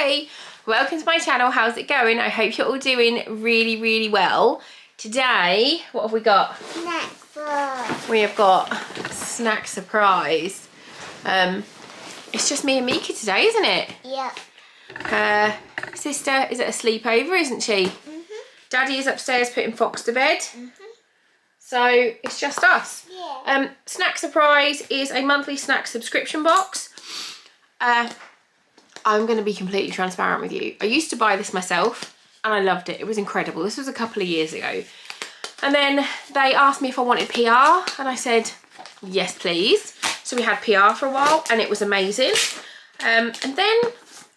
Hey, welcome to my channel. How's it going? I hope you're all doing really well. Today, what have we got? Snack. We have got snack surprise. It's just me and Mika today, isn't it? Yep. Her sister is at a sleepover, isn't she? Daddy is upstairs putting Fox to bed. So it's just us. Yeah. Snack surprise is a monthly snack subscription box. I'm going to be completely transparent with you. I used to buy this myself and I loved it. It was incredible. This was a couple of years ago. And then they asked me if I wanted PR and I said, yes, please. So we had PR for a while and it was amazing. And then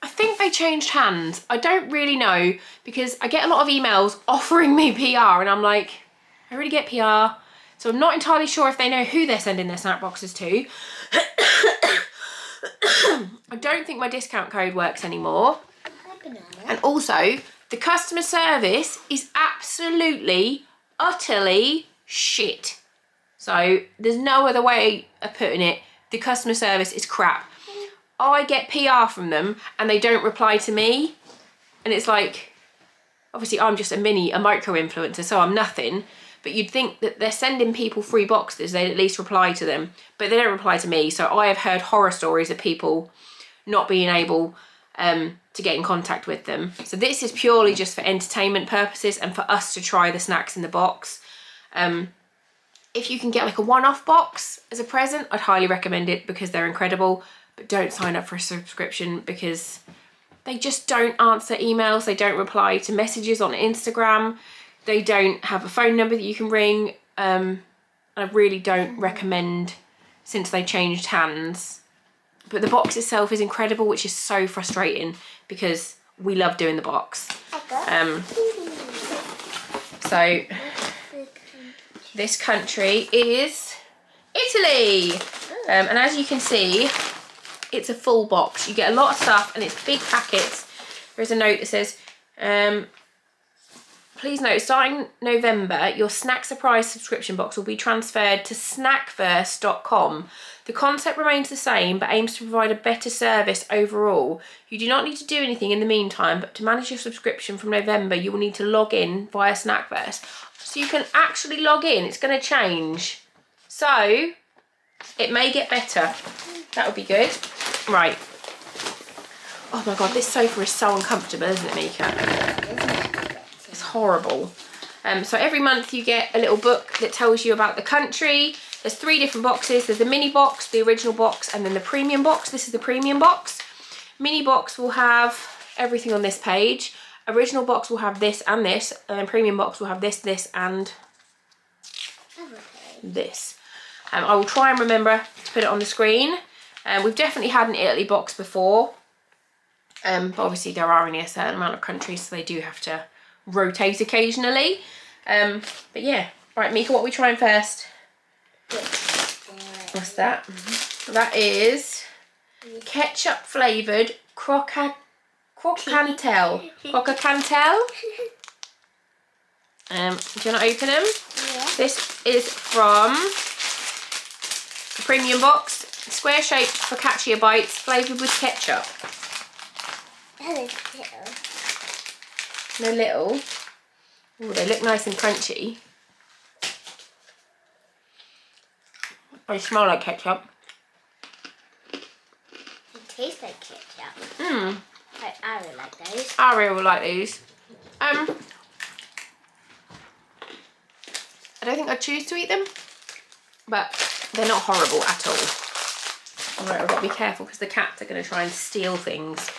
I think they changed hands. I don't really know because I get a lot of emails offering me PR and I'm like, I already get PR. So I'm not entirely sure if they know who they're sending their snack boxes to. I don't think my discount code works anymore. And also, the customer service is absolutely, utterly shit. So there's no other way of putting it. The customer service is crap. I get PR from them and they don't reply to me. And it's like, obviously I'm just a micro influencer, so I'm nothing. But you'd think that they're sending people free boxes, they'd at least reply to them. But they don't reply to me. So I have heard horror stories of people not being able to get in contact with them. So this is purely just for entertainment purposes and for us to try the snacks in the box. If you can get like a one-off box as a present, I'd highly recommend it because they're incredible. But don't sign up for a subscription because they just don't answer emails. They don't reply to messages on Instagram. They don't have a phone number that you can ring. I really don't recommend since they changed hands. But the box itself is incredible, which is so frustrating because we love doing the box. So this country is Italy. And as you can see, it's a full box. You get a lot of stuff and it's big packets. There's a note that says, please note, starting November, your Snack Surprise subscription box will be transferred to snackverse.com. The concept remains the same, but aims to provide a better service overall. You do not need to do anything in the meantime, but to manage your subscription from November, you will need to log in via Snackverse. So you can actually log in. It's going to change. So it may get better. That would be good. Right. Oh my God, this sofa is so uncomfortable, isn't it, Mika? It's horrible. So every month you get a little book that tells you about the country. There's 3 different boxes. There's the mini box, the original box, and then the premium box. This is the premium box. Mini box will have everything on this page. Original box will have this and this, and then premium box will have this, this, and this. I will try and remember to put it on the screen. We've definitely had an Italy box before. But obviously there are only a certain amount of countries, so they do have to rotate occasionally. But yeah, right, Mika, what are we trying first? What's that? That is ketchup flavoured croquantelle. Croquantelle. Do you want to open them? Yeah. This is from the premium box. Square shaped focaccia bites flavoured with ketchup. They're little. Oh, they look nice and crunchy. They smell like ketchup. They taste like ketchup. I really like those. I really like these. I don't think I'd choose to eat them, but they're not horrible at all. Alright, I've got to be careful because the cats are going to try and steal things.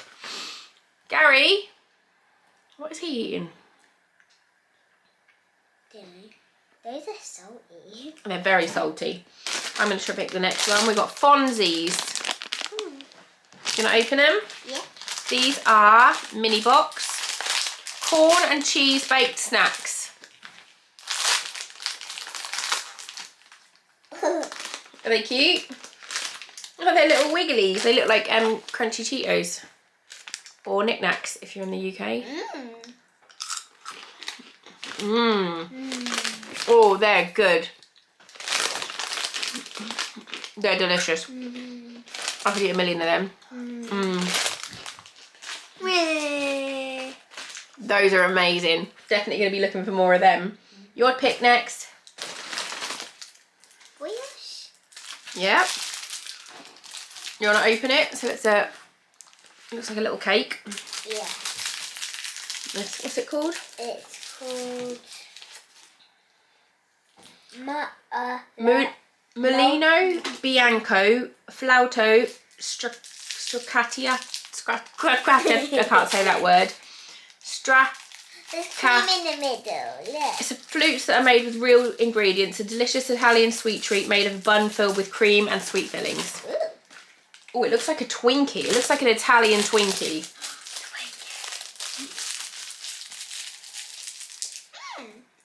Gary, what is he eating? Those are salty. They're very salty. I'm going to pick the next one. We've got Fonzie's. Do you want to open them? Yeah. These are mini box corn and cheese baked snacks. Are they cute? Oh, they're little wigglies. They look like crunchy Cheetos or Knick Knacks if you're in the UK. Oh, they're good. They're delicious. I could eat a million of them. Those are amazing. Definitely going to be looking for more of them. Your pick next. Brioche. Yep. You want to open it? So it's a, it looks like a little cake. Yeah. What's it called? It's called Mulino Bianco Flauto Straccatia. I can't say that word. There's cream in the middle. Look. It's flutes that are made with real ingredients. A delicious Italian sweet treat made of a bun filled with cream and sweet fillings. Oh, it looks like a Twinkie. It looks like an Italian Twinkie.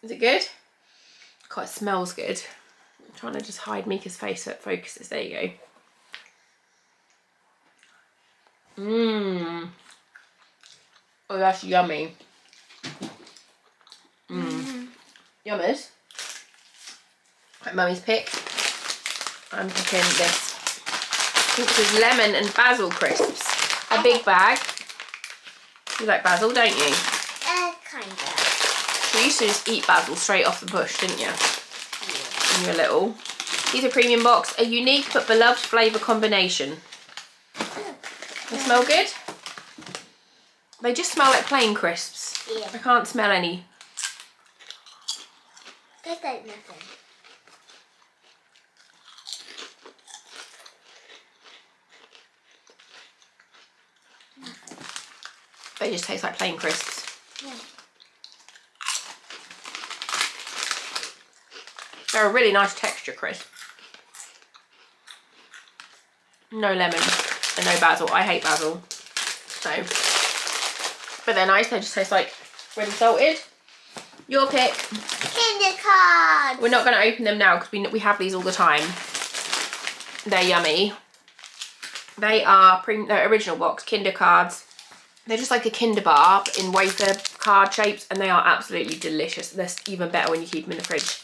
Is it good? God, it smells good. I'm trying to just hide Mika's face so it focuses. There you go. Mmm. Oh, that's yummy. Mmm. Yummers. Right, Mummy's pick. I'm picking this. I think this is lemon and basil crisps. A big bag. You like basil, don't you? Kinda. You used to just eat basil straight off the bush, didn't you? When you were little. These are premium box, a unique but beloved flavour combination. They smell good? They just smell like plain crisps. Yeah. I can't smell any. Tastes like nothing. They just taste like plain crisps. Yeah. They're a really nice texture crisp. No lemon and no basil. I hate basil. So, but they're nice. They just taste like really salted. Your pick. Kinder cards. We're not going to open them now because we have these all the time. They're yummy. They are they're original box Kinder cards. They're just like a Kinder bar in wafer card shapes, and they are absolutely delicious. They're even better when you keep them in the fridge.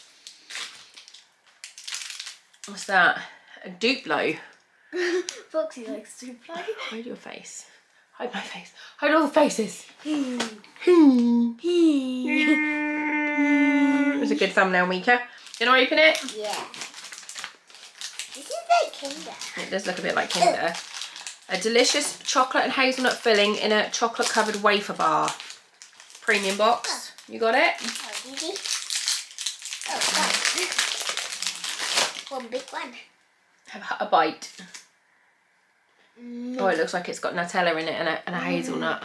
What's that? A Duplo. Foxy likes Duplo. Hide your face. Hide my face. Hide all the faces. It's a good thumbnail, Mika. Can I open it? Yeah. This is like Kinder. It does look a bit like Kinder. A delicious chocolate and hazelnut filling in a chocolate covered wafer bar. Premium box. You got it? Oh, easy. Oh, wow. One big one. Have a bite. Oh, it looks like it's got Nutella in it and a hazelnut.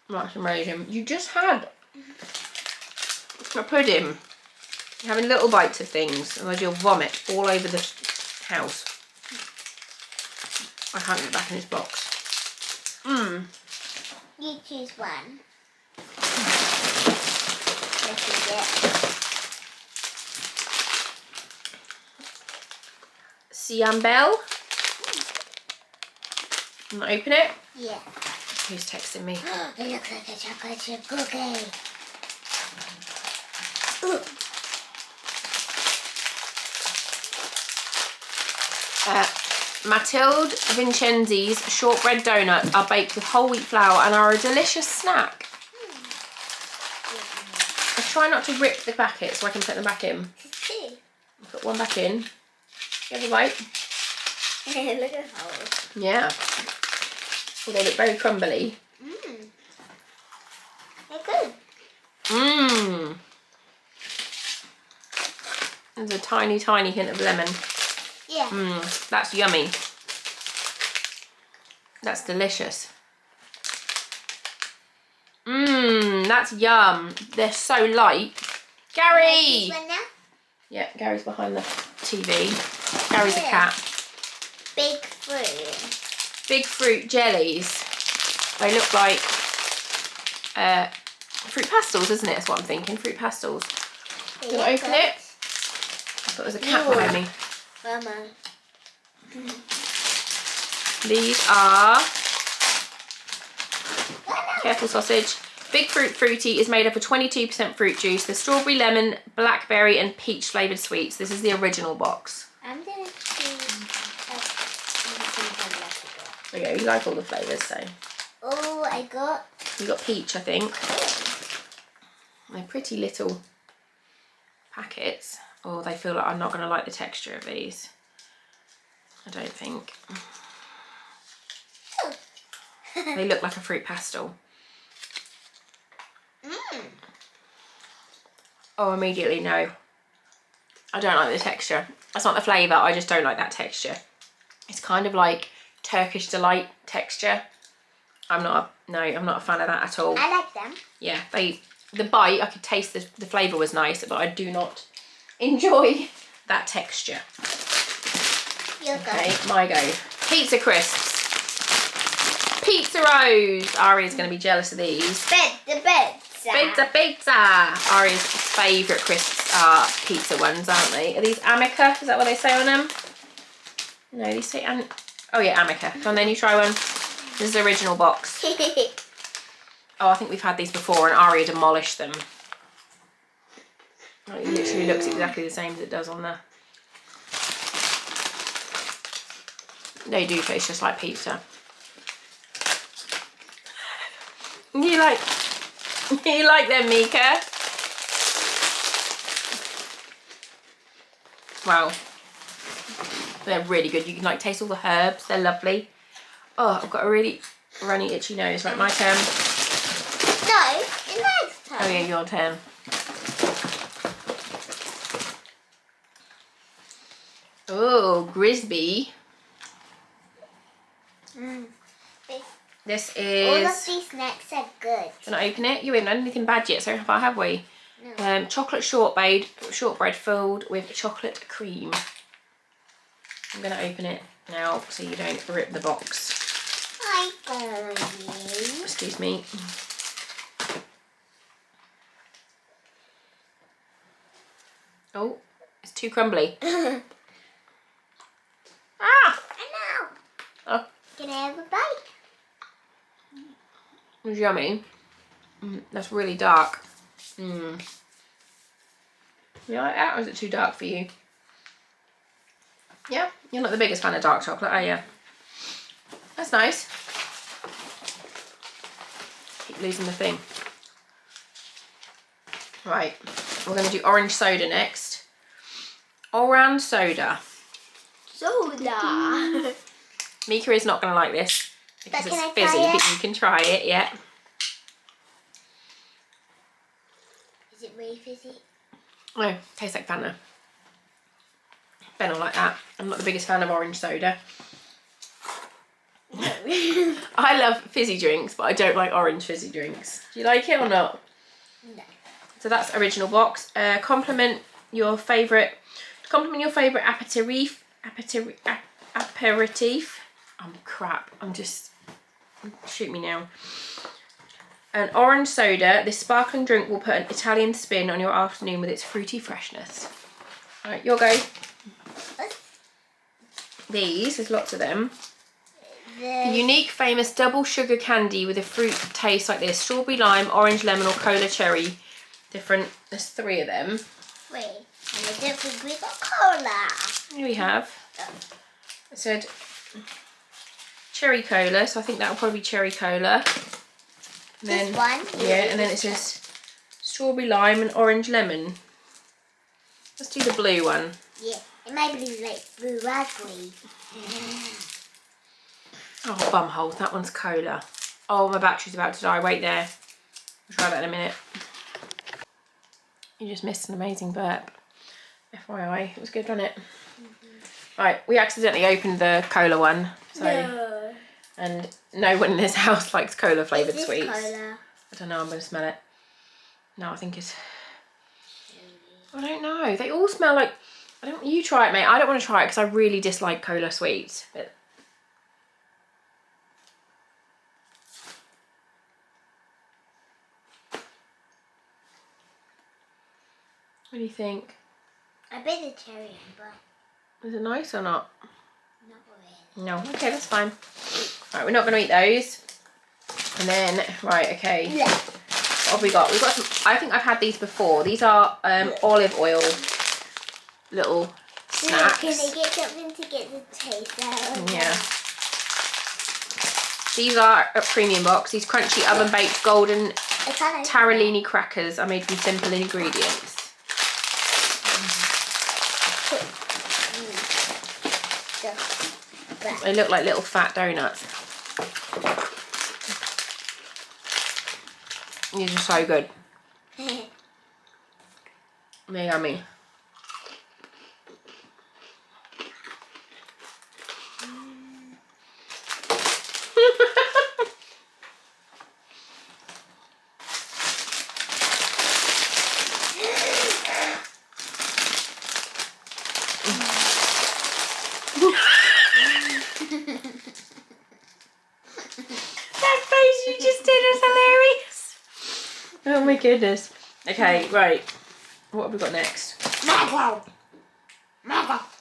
That's amazing. You just had a pudding. You're having little bites of things, otherwise you'll vomit all over the house. I can't get back in this box. You choose one. This is it. Ciambelle. I'm gonna open it. Yeah. Who's texting me? It looks like a chocolate chip cookie. Matilde Vincenzi's shortbread donut are baked with whole wheat flour and are a delicious snack. I try not to rip the packet so I can put them back in. Put one back in. You have a bite? Look at the holes. Yeah. Oh, they look very crumbly. They're good. There's a tiny, tiny hint of lemon. Yeah. That's yummy. That's delicious. That's yum. They're so light. Gary! This one now? Yeah, Gary's behind the TV. Gary's a cat. Big fruit. Big fruit jellies. They look like fruit pastels, isn't it? That's what I'm thinking. Fruit pastels. You want to open it? I thought there was a cat behind me. Mama. These are, careful sausage. Big Fruit Fruity is made up of 22% fruit juice. The strawberry, lemon, blackberry and peach flavoured sweets. This is the original box. I'm going to choose a Okay, you like all the flavours, so. Oh, You got peach, I think. They're pretty little packets. Oh, they feel like I'm not going to like the texture of these. I don't think. They look like a fruit pastel. Oh, immediately no. I don't like the texture. That's not the flavour, I just don't like that texture. It's kind of like Turkish Delight texture. I'm not a fan of that at all. I like them. Yeah, the bite, I could taste the flavour was nice, but I do not enjoy that texture. Your Okay, my go. Pizza crisps. Pizza Rose. Aria's going to be jealous of these. Pizza. Aria's favourite crisps are pizza ones, aren't they? Are these Amica? Is that what they say on them? No, these say oh yeah, Amica. Come on then, you try one. This is the original box. Oh, I think we've had these before and Aria demolished them. Oh, it literally looks exactly the same as it does on there. They do taste just like pizza. You like them, Mika? Wow. They're really good. You can like taste all the herbs. They're lovely. Oh, I've got a really runny, itchy nose. Right, my turn. No, it's next time. Oh yeah, your turn. Oh, Grisby. This is... All of these snacks are good. Can I open it? You haven't done anything bad yet so far, have we? No. Chocolate shortbread filled with chocolate cream. I'm going to open it now so you don't rip the box. I'm going to. Excuse me. Oh, it's too crumbly. Ah! I know. Oh, Can I have a bite? it's yummy. That's really dark. You like that, or is it too dark for you? Yeah? You're not the biggest fan of dark chocolate, are you? That's nice. Keep losing the thing. Right, we're going to do orange soda next. Orange soda. Soda. Mika is not going to like this because But it's can I fizzy, try it? but you can try it, yeah. Is it really fizzy? Oh, tastes like Fanta. Ben will like that. I'm not the biggest fan of orange soda. I love fizzy drinks, but I don't like orange fizzy drinks. Do you like it or not? No. So that's original box. Compliment your favourite aperitif. I'm crap. Shoot me now. An orange soda. This sparkling drink will put an Italian spin on your afternoon with its fruity freshness. Alright, your go. There's lots of them. The unique, famous double sugar candy with a fruit taste like this. Strawberry, lime, orange, lemon or cola cherry. Different, there's 3 of them. Wait, and I don't think we got cola. Here we have. It said cherry cola, so I think that will probably be cherry cola. And then, this one? Yeah, and then it says strawberry, lime and orange lemon. Let's do the blue one. Yeah, it might be like blue raspberry. Oh, bumhole, that one's cola. Oh, my battery's about to die. Wait there. I'll try that in a minute. You just missed an amazing burp. FYI, it was good, wasn't it? Right, we accidentally opened the cola one. So, No. and no one in this house likes cola flavoured Is this sweets. cola? I don't know, I'm going to smell it. No, I think it's... I don't know. They all smell like... You try it, mate. I don't want to try it because I really dislike cola sweets. But... What do you think? I bet the cherry, but Is it nice or not? not really. No. Okay, that's fine. Right, we're not going to eat those. And then, right, okay. Yeah. What have we got? We've got some... I think I've had these before. These are olive oil little snacks. Can I get something to get the taste out? Yeah. These are a premium box. These crunchy oven baked golden tarellini crackers are made from simple ingredients. They look like little fat donuts. These are so good. They're yummy. That face you just did is hilarious. Oh my goodness. Okay, right. What have we got next?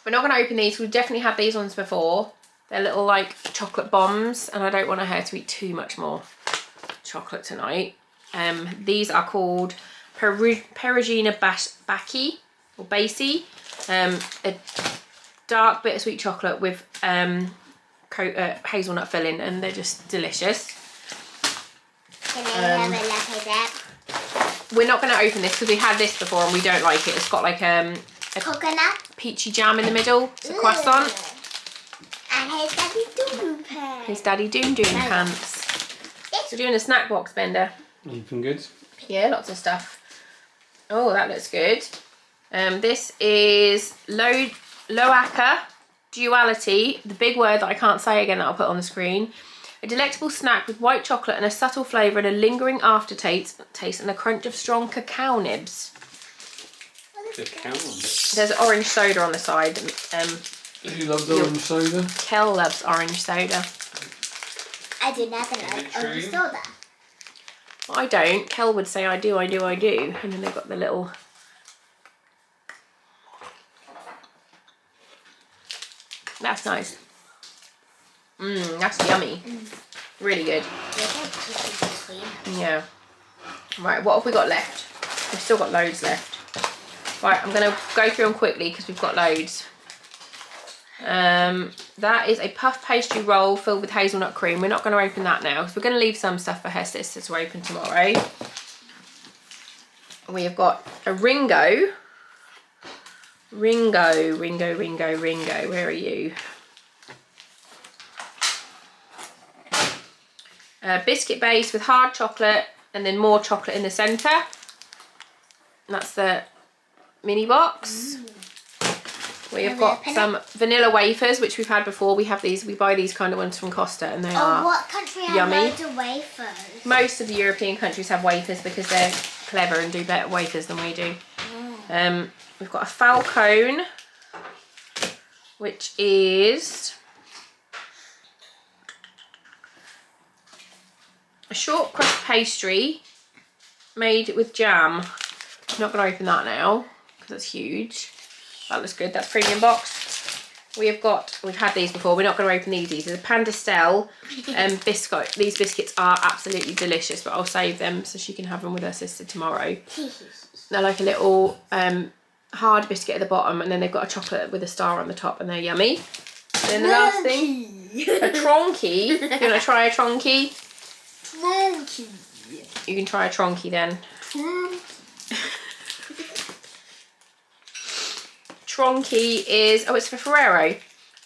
We're not going to open these. We've definitely had these ones before. They're little like chocolate bombs, and I don't want her to eat too much more chocolate tonight. These are called Perugina Bacchi or Basie. A dark bittersweet chocolate with hazelnut filling, and they're just delicious. Can I have a look at that? We're not going to open this because we had this before and we don't like it. It's got like a coconut, peachy jam in the middle. It's a croissant. And his daddy doom pants. His daddy doom pants. We're doing a snack box, Bender. Anything good? Yeah, lots of stuff. Oh, that looks good. This is Loaca Duality, the big word that I can't say again that I'll put on the screen. A delectable snack with white chocolate and a subtle flavour and a lingering aftertaste and a crunch of strong cacao nibs. Cacao nibs. There's orange soda on the side. Who loves orange soda? Kel loves orange soda. I do not like orange soda. I don't. Kel would say I do. And then they've got the little... That's nice. That's yummy. Really good. Yeah. Right, what have we got left? We've still got loads left. Right, I'm going to go through them quickly because we've got loads. That is a puff pastry roll filled with hazelnut cream. We're not going to open that now because we're going to leave some stuff for her sister to open tomorrow. We have got a Ringo. Ringo. Where are you? Biscuit base with hard chocolate and then more chocolate in the centre. And that's the mini box. We have got some vanilla wafers, which we've had before. We have these. We buy these kind of ones from Costa, and they are what country have yummy. loads of wafers? Most of the European countries have wafers because they're clever and do better wafers than we do. We've got a Falcone, which is a short crust pastry made with jam. I'm not going to open that now because it's huge. That looks good. That's premium box. We've had these before. We're not going to open these. These are the Pandestel biscuit. These biscuits are absolutely delicious, but I'll save them so she can have them with her sister tomorrow. They're like a little hard biscuit at the bottom, and then they've got a chocolate with a star on the top, and they're yummy. And then the last thing, a tronky. You want to try a tronky? Tronky. You can try a tronky then. Tronky is, it's for Ferrero.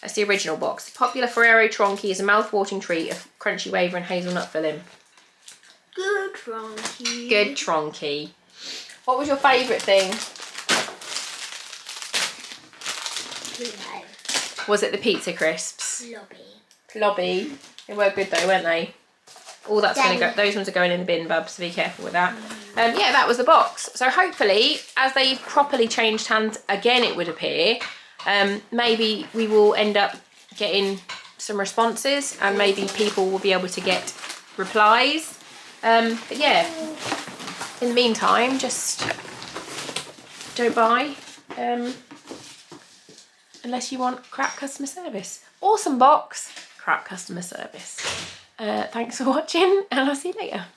That's the original box. The popular Ferrero Tronky is a mouth-watering treat of crunchy wafer and hazelnut filling. Good Tronky. Good Tronky. What was your favourite thing? Was it the pizza crisps? Plobby. They were good though, weren't they? Oh, that's going to go. Those ones are going in the bin, bub, so be careful with that. Yeah, that was the box. So hopefully, as they properly changed hands again, it would appear, maybe we will end up getting some responses, and maybe people will be able to get replies. But yeah, in the meantime, just don't buy unless you want crap customer service. Awesome box, crap customer service. Thanks for watching, and I'll see you later.